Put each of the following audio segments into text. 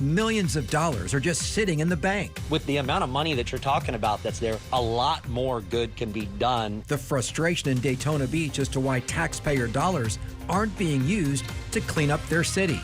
Millions of dollars are just sitting in the bank. With the amount of money that you're talking about that's there, a lot more good can be done. The frustration in Daytona Beach as to why taxpayer dollars aren't being used to clean up their city.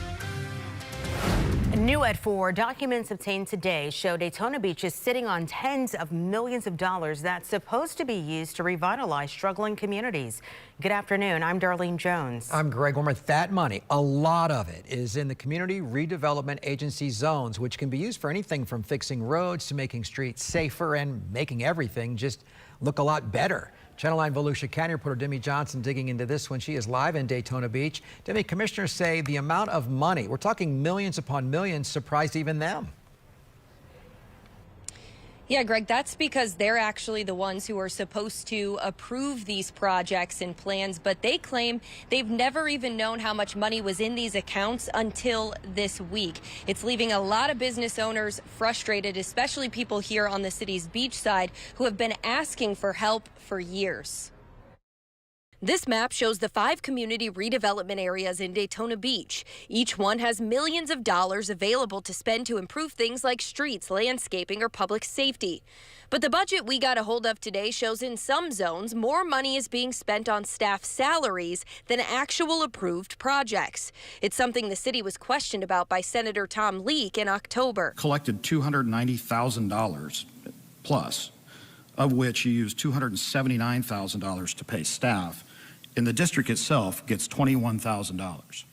New at 4, documents obtained today show Daytona Beach is sitting on tens of millions of dollars that's supposed to be used to revitalize struggling communities. Good afternoon. I'm Darlene Jones. I'm Greg Wormuth. That money, a lot of it, is in the Community Redevelopment Agency zones, which can be used for anything from fixing roads to making streets safer and making everything just look a lot better. Channel 9 Volusia County reporter Demi Johnson digging into this when she is live in Daytona Beach. Demi, commissioners say the amount of money, we're talking millions upon millions, surprised even them. Yeah, Greg, that's because they're actually the ones who are supposed to approve these projects and plans, but they claim they've never even known how much money was in these accounts until this week. It's leaving a lot of business owners frustrated, especially people here on the city's beach side who have been asking for help for years. This map shows the 5 community redevelopment areas in Daytona Beach. Each one has millions of dollars available to spend to improve things like streets, landscaping, or public safety. But the budget we got a hold of today shows in some zones more money is being spent on staff salaries than actual approved projects. It's something the city was questioned about by Senator Tom Leek in October. Collected $290,000 plus, of which you used $279,000 to pay staff. And the district itself gets $21,000.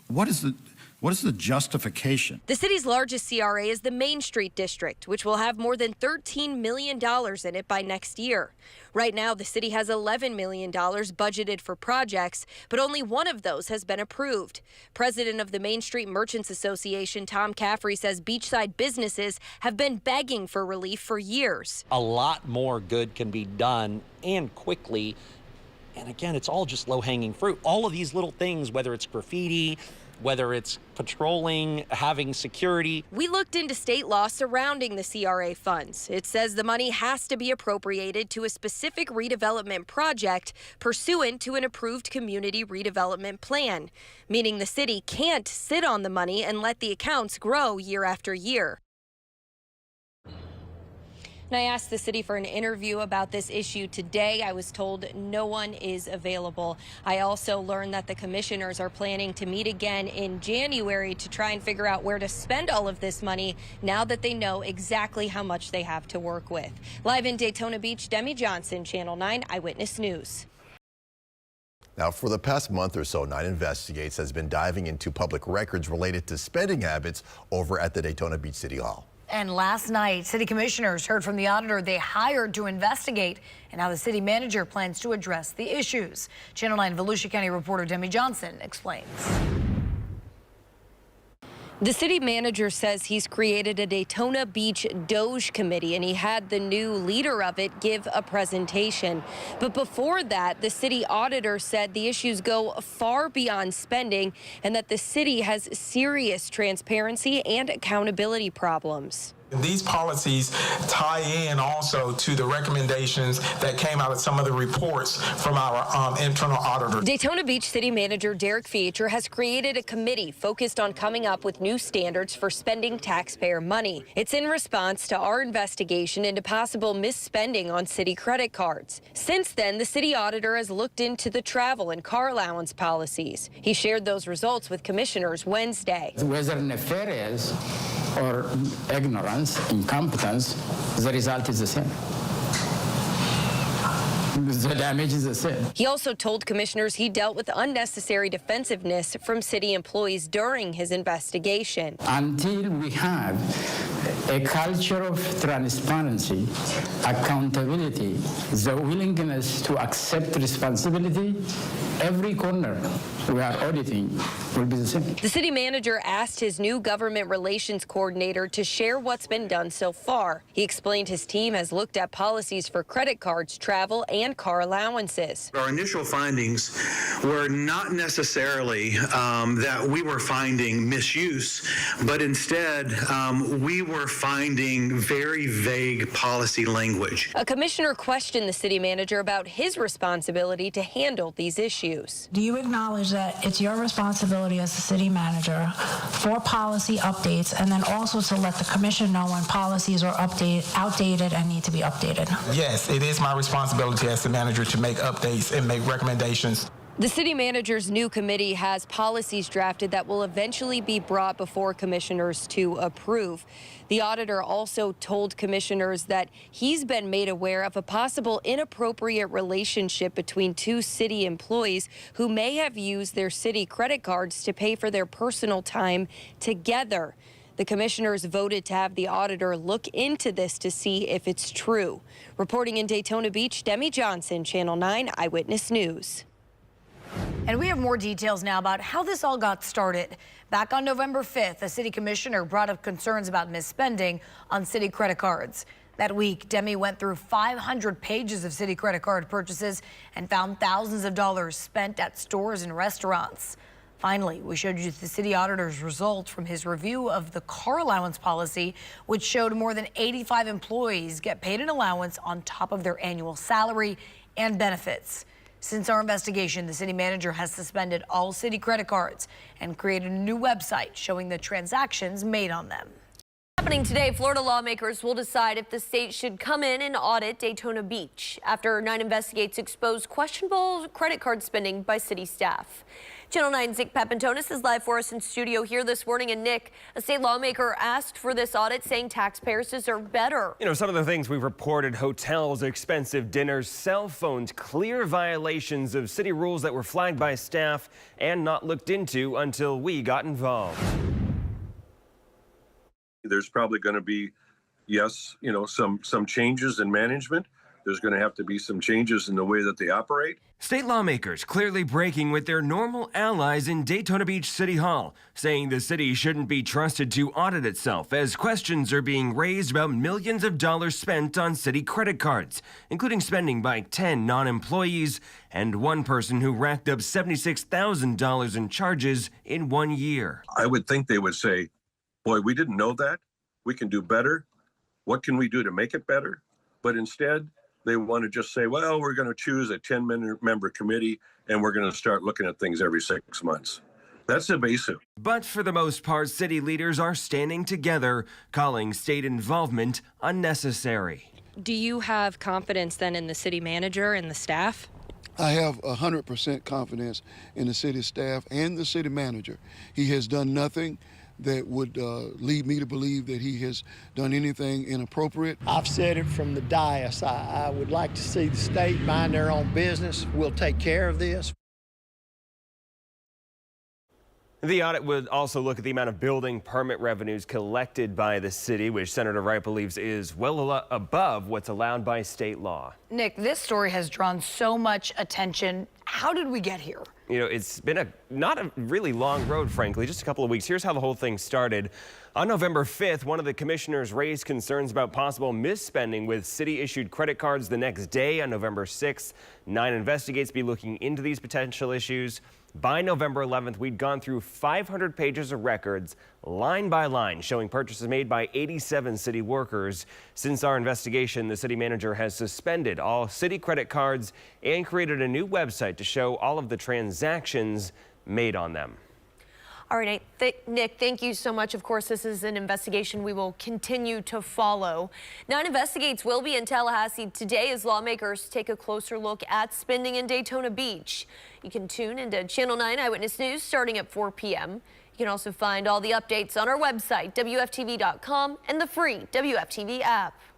What is the justification? The city's largest CRA is the Main Street District, which will have more than $13 million in it by next year. Right now, the city has $11 million budgeted for projects, but only one of those has been approved. President of the Main Street Merchants Association, Tom Caffrey, says beachside businesses have been begging for relief for years. A lot more good can be done and quickly. And again, it's all just low-hanging fruit. All of these little things, whether it's graffiti, whether it's patrolling, having security. We looked into state law surrounding the CRA funds. It says the money has to be appropriated to a specific redevelopment project pursuant to an approved community redevelopment plan, meaning the city can't sit on the money and let the accounts grow year after year. And I asked the city for an interview about this issue today. I was told no one is available. I also learned that the commissioners are planning to meet again in January to try and figure out where to spend all of this money now that they know exactly how much they have to work with. Live in Daytona Beach, Demi Johnson, Channel 9 Eyewitness News. Now, for the past month or so, 9 Investigates has been diving into public records related to spending habits over at the Daytona Beach City Hall. And last night, city commissioners heard from the auditor they hired to investigate and how the city manager plans to address the issues. Channel 9 Volusia County reporter Demi Johnson explains. The city manager says he's created a Daytona Beach Doge committee, and he had the new leader of it give a presentation. But before that, the city auditor said the issues go far beyond spending and that the city has serious transparency and accountability problems. These policies tie in also to the recommendations that came out of some of the reports from our internal auditor. Daytona Beach City Manager Derek Feature has created a committee focused on coming up with new standards for spending taxpayer money. It's in response to our investigation into possible misspending on city credit cards. Since then, the city auditor has looked into the travel and car allowance policies. He shared those results with commissioners Wednesday. Whether nefarious or ignorance, incompetence, the result is the same. The damage is the same. He also told commissioners he dealt with unnecessary defensiveness from city employees during his investigation. Until we have a culture of transparency, accountability, the willingness to accept responsibility, every corner we are auditing will be the same. The city manager asked his new government relations coordinator to share what's been done so far. He explained his team has looked at policies for credit cards, travel, and car allowances. Our initial findings were not necessarily that we were finding misuse, but instead we were finding very vague policy language. A commissioner questioned the city manager about his responsibility to handle these issues. Do you acknowledge that it's your responsibility as the city manager for policy updates, and then also to let the commission know when policies are outdated and need to be updated? Yes, it is my responsibility as the manager to make updates and make recommendations. The city manager's new committee has policies drafted that will eventually be brought before commissioners to approve. The auditor also told commissioners that he's been made aware of a possible inappropriate relationship between two city employees who may have used their city credit cards to pay for their personal time together. The commissioners voted to have the auditor look into this to see if it's true. Reporting in Daytona Beach, Demi Johnson, Channel 9 Eyewitness News. And we have more details now about how this all got started. Back on November 5th, a city commissioner brought up concerns about misspending on city credit cards. That week, Demi went through 500 pages of city credit card purchases and found thousands of dollars spent at stores and restaurants. Finally, we showed you the city auditor's results from his review of the car allowance policy, which showed more than 85 employees get paid an allowance on top of their annual salary and benefits. Since our investigation, the city manager has suspended all city credit cards and created a new website showing the transactions made on them. Happening today, Florida lawmakers will decide if the state should come in and audit Daytona Beach after 9 investigates exposed questionable credit card spending by city staff. Channel 9's Nick Papantonis is live for us in studio here this morning. And Nick, a state lawmaker asked for this audit, saying taxpayers deserve better. You know, some of the things we've reported: hotels, expensive dinners, cell phones, clear violations of city rules that were flagged by staff and not looked into until we got involved. There's probably going to be, yes, some changes in management. There's going to have to be some changes in the way that they operate. State lawmakers clearly breaking with their normal allies in Daytona Beach City Hall, saying the city shouldn't be trusted to audit itself as questions are being raised about millions of dollars spent on city credit cards, including spending by 10 non-employees and one person who racked up $76,000 in charges in 1 year. I would think they would say, boy, we didn't know that. We can do better. What can we do to make it better? But instead, they want to just say, well, we're going to choose a 10-member committee and we're going to start looking at things every 6 months. That's evasive. But for the most part, city leaders are standing together, calling state involvement unnecessary. Do you have confidence then in the city manager and the staff? I have 100% confidence in the city staff and the city manager. He has done nothing that would lead me to believe that he has done anything inappropriate. I've said it from the dais. I would like to see the state mind their own business. We'll take care of this. The audit would also look at the amount of building permit revenues collected by the city, which Senator Wright believes is well above what's allowed by state law. Nick, this story has drawn so much attention. How did we get here? You know, it's been not a really long road, frankly, just a couple of weeks. Here's how the whole thing started. On November 5th, one of the commissioners raised concerns about possible misspending with city-issued credit cards. The next day, on November 6th, 9 investigates be looking into these potential issues. By November 11th, we'd gone through 500 pages of records, line by line, showing purchases made by 87 city workers. Since our investigation, the city manager has suspended all city credit cards and created a new website to show all of the transactions made on them. All right, Nick, thank you so much. Of course, this is an investigation we will continue to follow. 9 Investigates will be in Tallahassee today as lawmakers take a closer look at spending in Daytona Beach. You can tune into Channel 9 Eyewitness News starting at 4 p.m. You can also find all the updates on our website, WFTV.com, and the free WFTV app.